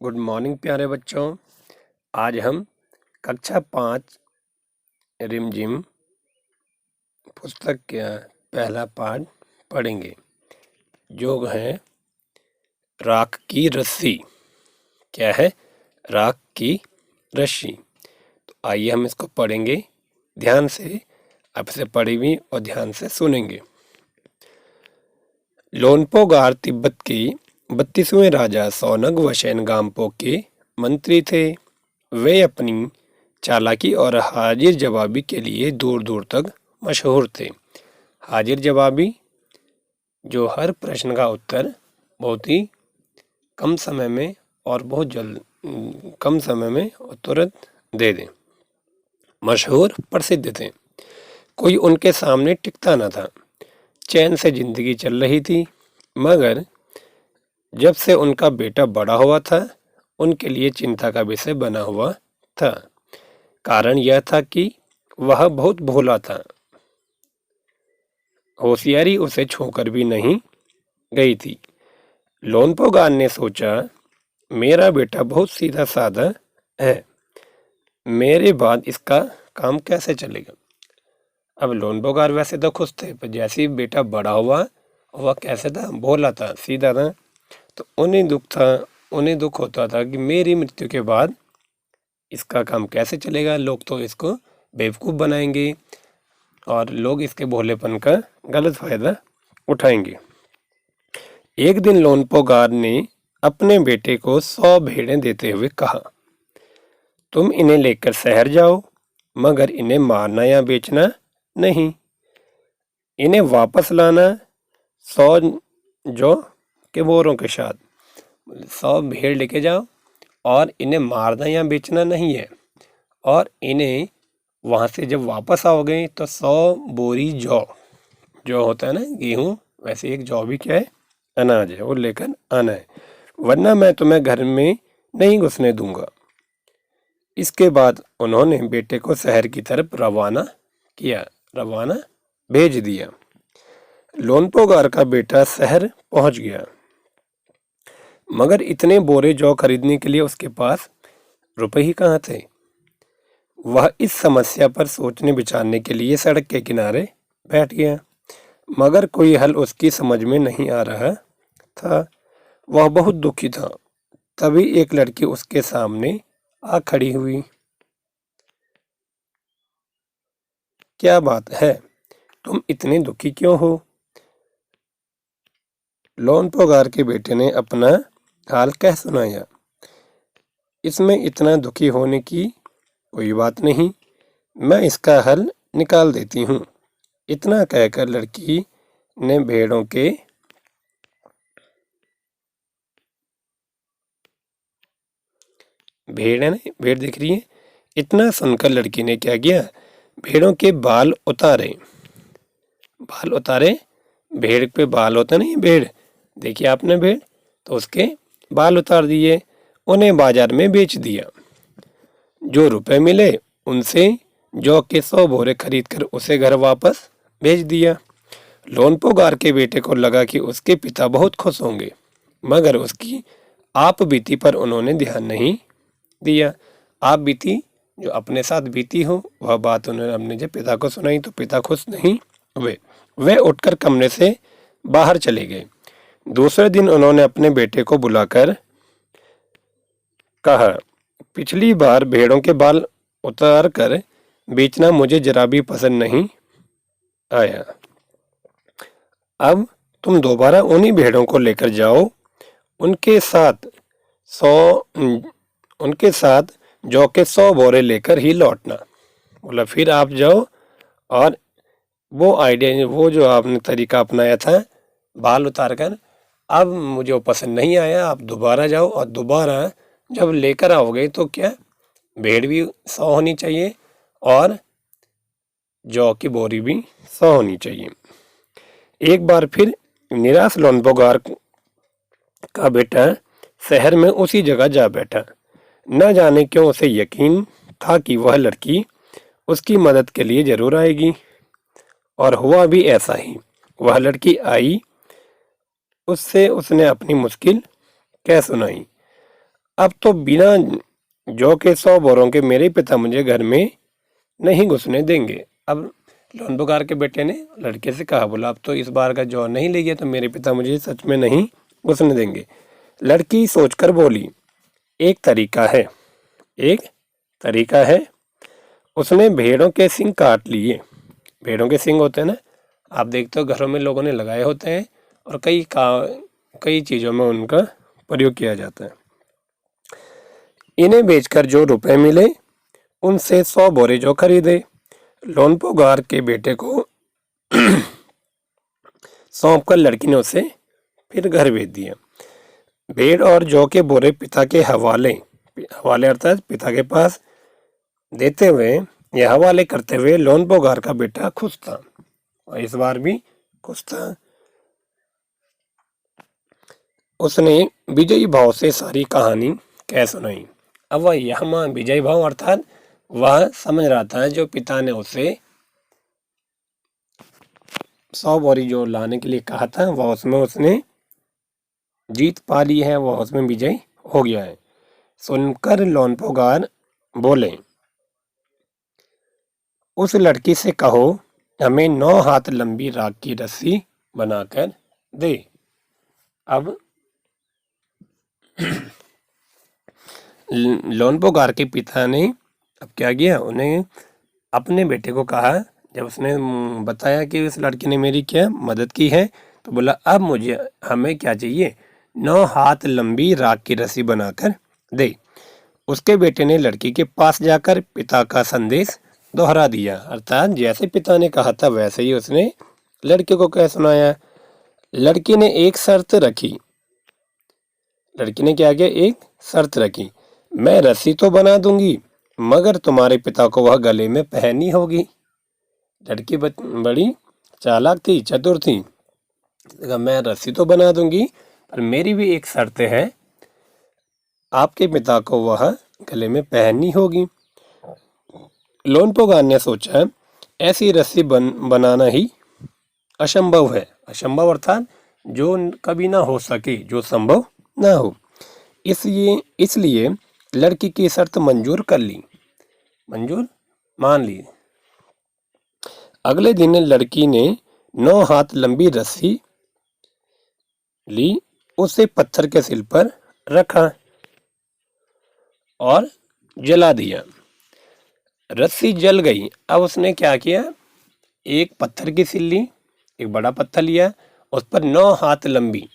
Good morning प्यारे बच्चों। आज हम कक्षा 5 रिमझिम पुस्तक का पहला पाठ पढ़ेंगे, जो है राख की रस्सी। क्या है? राख की रस्सी। तो आइए हम इसको पढ़ेंगे ध्यान से। आप इसे पढ़ी भी और ध्यान से सुनेंगे। लोनपोगार तिब्बत के 32वें राजा सोनग वशेन गाम्पो के मंत्री थे। वे अपनी चालाकी और हाजिर जवाबी के लिए दूर दूर तक मशहूर थे। हाजिर जवाबी, जो हर प्रश्न का उत्तर बहुत ही कम समय में और बहुत जल्द कम समय में और तुरंत दे दें। मशहूर, प्रसिद्ध थे। कोई उनके सामने टिकता न था। चैन से जिंदगी चल रही थी, मगर जब से उनका बेटा बड़ा हुआ था, उनके लिए चिंता का विषय बना हुआ था। कारण यह था कि वह बहुत भोला था। होशियारी उसे छूकर भी नहीं गई थी। लोनपोगार ने सोचा, मेरा बेटा बहुत सीधा साधा है, मेरे बाद इसका काम कैसे चलेगा। अब लोनपोगार वैसे तो खुश थे, पर जैसे ही बेटा बड़ा हुआ, वह कैसे था? भोला था, सीधा था। तो उन्हें दुख होता था कि मेरी मृत्यु के बाद इसका काम कैसे चलेगा। लोग तो इसको बेवकूफ़ बनाएंगे और लोग इसके भोलेपन का गलत फायदा उठाएंगे। एक दिन लोनपोगार ने अपने बेटे को 100 भेड़ें देते हुए कहा, तुम इन्हें लेकर शहर जाओ, मगर इन्हें मारना या बेचना नहीं। इन्हें वापस लाना 100 जौ के बोरों के साथ। 100 भेड़ लेके जाओ और इन्हें मारना या बेचना नहीं है। और इन्हें वहां से जब वापस आओगे तो 100 बोरी जौ, जो होता है ना गेहूं, वैसे एक जौ भी क्या है? अनाज है, वो लेकर आना है, वरना मैं तुम्हें घर में नहीं घुसने दूंगा। इसके बाद उन्होंने बेटे को शहर की तरफ रवाना भेज दिया। लोनपोगार का बेटा शहर पहुंच गया, मगर इतने बोरे जौ खरीदने के लिए उसके पास रुपए ही कहाँ थे। वह इस समस्या पर सोचने विचारने के लिए सड़क के किनारे बैठ गया, मगर कोई हल उसकी समझ में नहीं आ रहा था। वह बहुत दुखी था। तभी एक लड़की उसके सामने आ खड़ी हुई। क्या बात है, तुम इतने दुखी क्यों हो? लोनपोगार के बेटे ने अपना हाल कह सुनाया। इसमें इतना दुखी होने की कोई बात नहीं, मैं इसका हल निकाल देती हूँ। इतना कहकर लड़की ने भेड़ दिख रही है। इतना सुनकर लड़की ने क्या किया? भेड़ों के बाल उतारे। भेड़ पे बाल होता नहीं, भेड़ देखिए आपने भेड़, तो उसके बाल उतार दिए, उन्हें बाजार में बेच दिया। जो रुपए मिले उनसे जौ के 100 बोरे खरीद कर उसे घर वापस भेज दिया। लोनपोगार के बेटे को लगा कि उसके पिता बहुत खुश होंगे, मगर उसकी आप बीती पर उन्होंने ध्यान नहीं दिया। आप बीती जो अपने साथ बीती हो, वह बात उन्होंने अपने जब पिता को सुनाई तो पिता खुश नहीं हुए। वे उठकर कमरे से बाहर चले गए। दूसरे दिन उन्होंने अपने बेटे को बुलाकर कहा, पिछली बार भेड़ों के बाल उतार कर बेचना मुझे जरा भी पसंद नहीं आया। अब तुम दोबारा उन्हीं भेड़ों को लेकर जाओ, उनके साथ 100 जौ के 100 बोरे लेकर ही लौटना। बोला फिर आप जाओ और वो जो आपने तरीका अपनाया था बाल उतार कर, अब मुझे वो पसंद नहीं आया। आप दोबारा जाओ और दोबारा जब लेकर आओगे तो क्या, भेड़ भी 100 होनी चाहिए और जौ की बोरी भी 100 होनी चाहिए। एक बार फिर निराश लोनपोगार का बेटा शहर में उसी जगह जा बैठा। न जाने क्यों उसे यकीन था कि वह लड़की उसकी मदद के लिए जरूर आएगी, और हुआ भी ऐसा ही। वह लड़की आई, उससे उसने अपनी मुश्किल कह सुनाई। अब तो बिना जौ के 100 बोरों के मेरे पिता मुझे घर में नहीं घुसने देंगे। अब लोन पुकार के बेटे ने लड़के से कहा, बोला अब तो इस बार का जौ नहीं ले गया तो मेरे पिता मुझे सच में नहीं घुसने देंगे। लड़की सोचकर बोली, एक तरीका है, एक तरीका है। उसने भेड़ों के सींग काट लिए। भेड़ों के सींग होते हैं ना, आप देखते हो घरों में लोगों ने लगाए होते हैं और कई चीज़ों में उनका प्रयोग किया जाता है। इन्हें बेचकर जो रुपए मिले उनसे 100 बोरे जौ खरीदे। लोनपोगार के बेटे को सौंप कर लड़की ने उसे फिर घर भेज दिया। भेड़ और जौ के बोरे पिता के हवाले हवाले अर्थात पिता के पास देते हुए या हवाले करते हुए लोनपोगार का बेटा खुश था और इस बार भी खुश था। उसने विजयी भाव से सारी कहानी कह सुनाई। अब वह यहाँ विजयी भाव अर्थात वह समझ रहा था जो पिता ने उसे 100 बोरी जो लाने के लिए कहा था वह उसमें उसने जीत पा ली है, वह उसमें विजय हो गया है। सुनकर लोनपोगार बोले, उस लड़की से कहो हमें 9 हाथ लंबी राख की रस्सी बनाकर दे। अब लोनपोगार के पिता ने अब क्या किया, उन्हें अपने बेटे को कहा, जब उसने बताया कि उस लड़की ने मेरी क्या मदद की है, तो बोला अब मुझे हमें क्या चाहिए, 9 हाथ लंबी राख की रस्सी बनाकर दे। उसके बेटे ने लड़की के पास जाकर पिता का संदेश दोहरा दिया, अर्थात जैसे पिता ने कहा था वैसे ही उसने लड़के को कह सुनाया। लड़की ने एक शर्त रखी। लड़की ने क्या किया, एक शर्त रखी, मैं रस्सी तो बना दूंगी मगर तुम्हारे पिता को वह गले में पहननी होगी। लड़की बड़ी चालाक थी, चतुर थी। मैं रस्सी तो बना दूंगी पर मेरी भी एक शर्त है, आपके पिता को वह गले में पहननी होगी। लोनपोगार ने सोचा ऐसी रस्सी बनाना ही असंभव है। असंभव अर्थात जो कभी ना हो सके, जो संभव ना हो। इसलिए लड़की की शर्त मंजूर कर ली, मंजूर मान ली। अगले दिन लड़की ने 9 हाथ लंबी रस्सी ली, उसे पत्थर के सिल पर रखा और जला दिया। रस्सी जल गई। अब उसने क्या किया, एक पत्थर की सिल ली, एक बड़ा पत्थर लिया, उस पर 9 हाथ लंबी,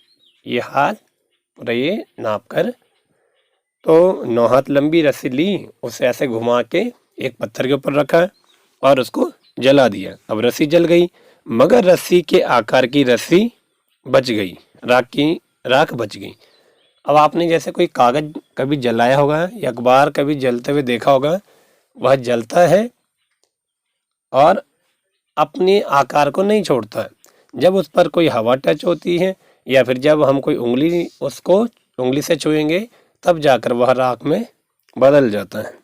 ये हाथ पूरा ये नाप कर, तो 9 हाथ लंबी रस्सी ली, उसे ऐसे घुमा के एक पत्थर के ऊपर रखा और उसको जला दिया। अब रस्सी जल गई मगर रस्सी के आकार की रस्सी बच गई, राख बच गई। अब आपने जैसे कोई कागज कभी जलाया होगा या अखबार कभी जलते हुए देखा होगा, वह जलता है और अपने आकार को नहीं छोड़ता है। जब उस पर कोई हवा टच होती है या फिर जब हम कोई उंगली से छुएंगे तब जाकर वह राख में बदल जाता है।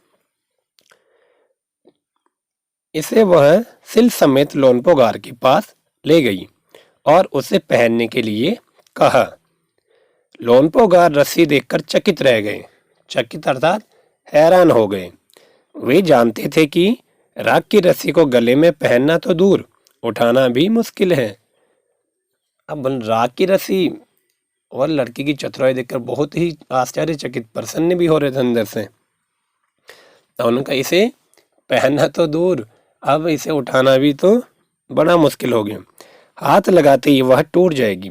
इसे वह सिल समेत लोनपोगार के पास ले गई और उसे पहनने के लिए कहा। लोनपोगार रस्सी देखकर चकित रह गए। चकित अर्थात हैरान हो गए। वे जानते थे कि राख की रस्सी को गले में पहनना तो दूर, उठाना भी मुश्किल है। अब राख की रस्सी और लड़की की चतुराई देखकर बहुत ही आश्चर्यचकित, प्रसन्न भी हो रहे थे अंदर से। उनका इसे पहनना तो दूर, अब इसे उठाना भी तो बड़ा मुश्किल हो गया। हाथ लगाते ही वह टूट जाएगी।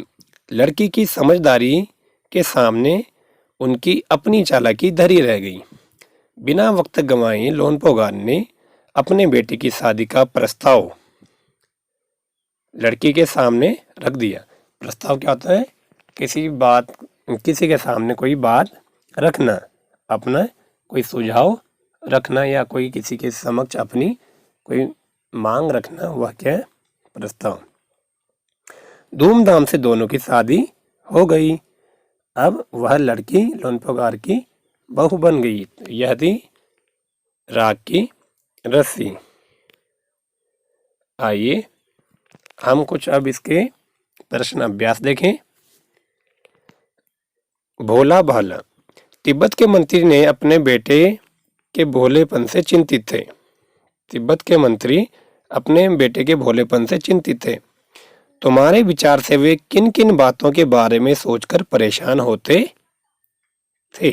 लड़की की समझदारी के सामने उनकी अपनी चालाकी धरी रह गई। बिना वक्त गंवाए लोनपोगार ने अपने बेटे की शादी का प्रस्ताव लड़की के सामने रख दिया। प्रस्ताव क्या होता है, किसी के सामने कोई बात रखना, अपना कोई सुझाव रखना या कोई किसी के समक्ष अपनी कोई मांग रखना, वह क्या है, प्रस्ताव। धूमधाम से दोनों की शादी हो गई। अब वह लड़की लोनपोगार की बहू बन गई। यह थी राख की रस्सी। आइए हम कुछ अब इसके प्रश्न अभ्यास देखें। भोला भाला, तिब्बत के मंत्री ने अपने बेटे के भोलेपन से चिंतित थे। तिब्बत के मंत्री अपने बेटे के भोलेपन से चिंतित थे। तुम्हारे विचार से वे किन किन बातों के बारे में सोचकर परेशान होते थे?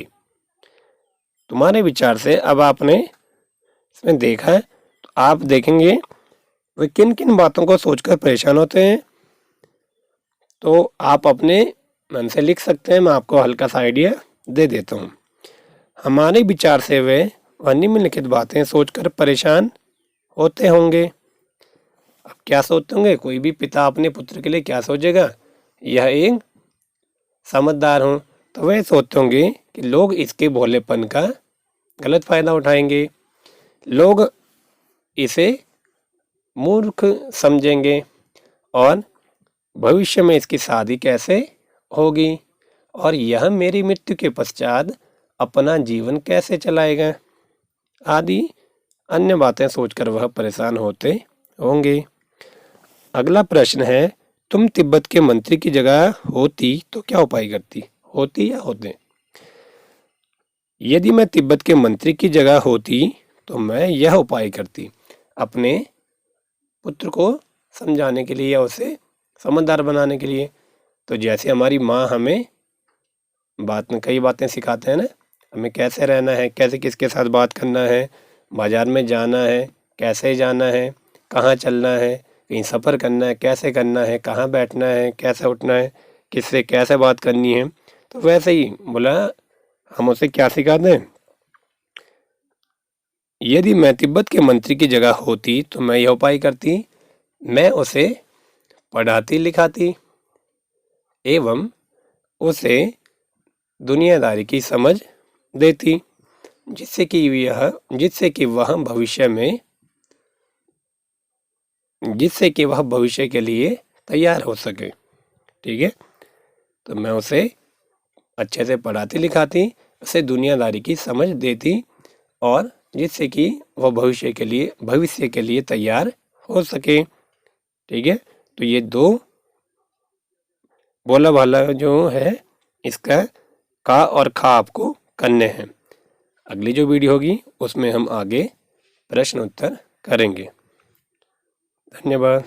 तुम्हारे विचार से अब आपने इसमें देखा है, तो आप देखेंगे वे किन किन बातों को सोचकर परेशान होते हैं। तो आप अपने मन से लिख सकते हैं, मैं आपको हल्का सा आइडिया दे देता हूँ। हमारे विचार से वे निम्नलिखित बातें सोचकर परेशान होते होंगे। अब क्या सोचते होंगे? कोई भी पिता अपने पुत्र के लिए क्या सोचेगा? यह एक समझदार हो, तो वे सोचते होंगे कि लोग इसके भोलेपन का गलत फायदा उठाएंगे, लोग इसे मूर्ख समझेंगे और भविष्य में इसकी शादी कैसे होगी और यह मेरी मृत्यु के पश्चात अपना जीवन कैसे चलाएगा आदि अन्य बातें सोचकर वह परेशान होते होंगे। अगला प्रश्न है, तुम तिब्बत के मंत्री की जगह होती तो क्या उपाय करती? होती या होते? यदि मैं तिब्बत के मंत्री की जगह होती तो मैं यह उपाय करती। अपने पुत्र को समझाने के लिए या उसे समझदार बनाने के लिए। तो जैसे हमारी माँ हमें कई बातें सिखाते हैं ना, हमें कैसे रहना है, कैसे किसके साथ बात करना है, बाजार में जाना है, कैसे जाना है, कहाँ चलना है, कहीं सफ़र करना है, कैसे करना है, कहाँ बैठना है, कैसे उठना है, किससे कैसे बात करनी है। तो वैसे ही बोला हम उसे क्या सिखाते हैं? यदि मैं तिब्बत के मंत्री की जगह होती तो मैं यह उपाय करती, मैं उसे पढ़ाती लिखाती एवं उसे दुनियादारी की समझ देती, जिससे कि वह भविष्य के लिए तैयार हो सके। ठीक है, तो मैं उसे अच्छे से पढ़ाती लिखाती, उसे दुनियादारी की समझ देती और जिससे कि वह भविष्य के लिए तैयार हो सके। ठीक है, तो ये दो बोला भाला जो है इसका का और खा आपको करने हैं। अगली जो वीडियो होगी उसमें हम आगे प्रश्न उत्तर करेंगे। धन्यवाद।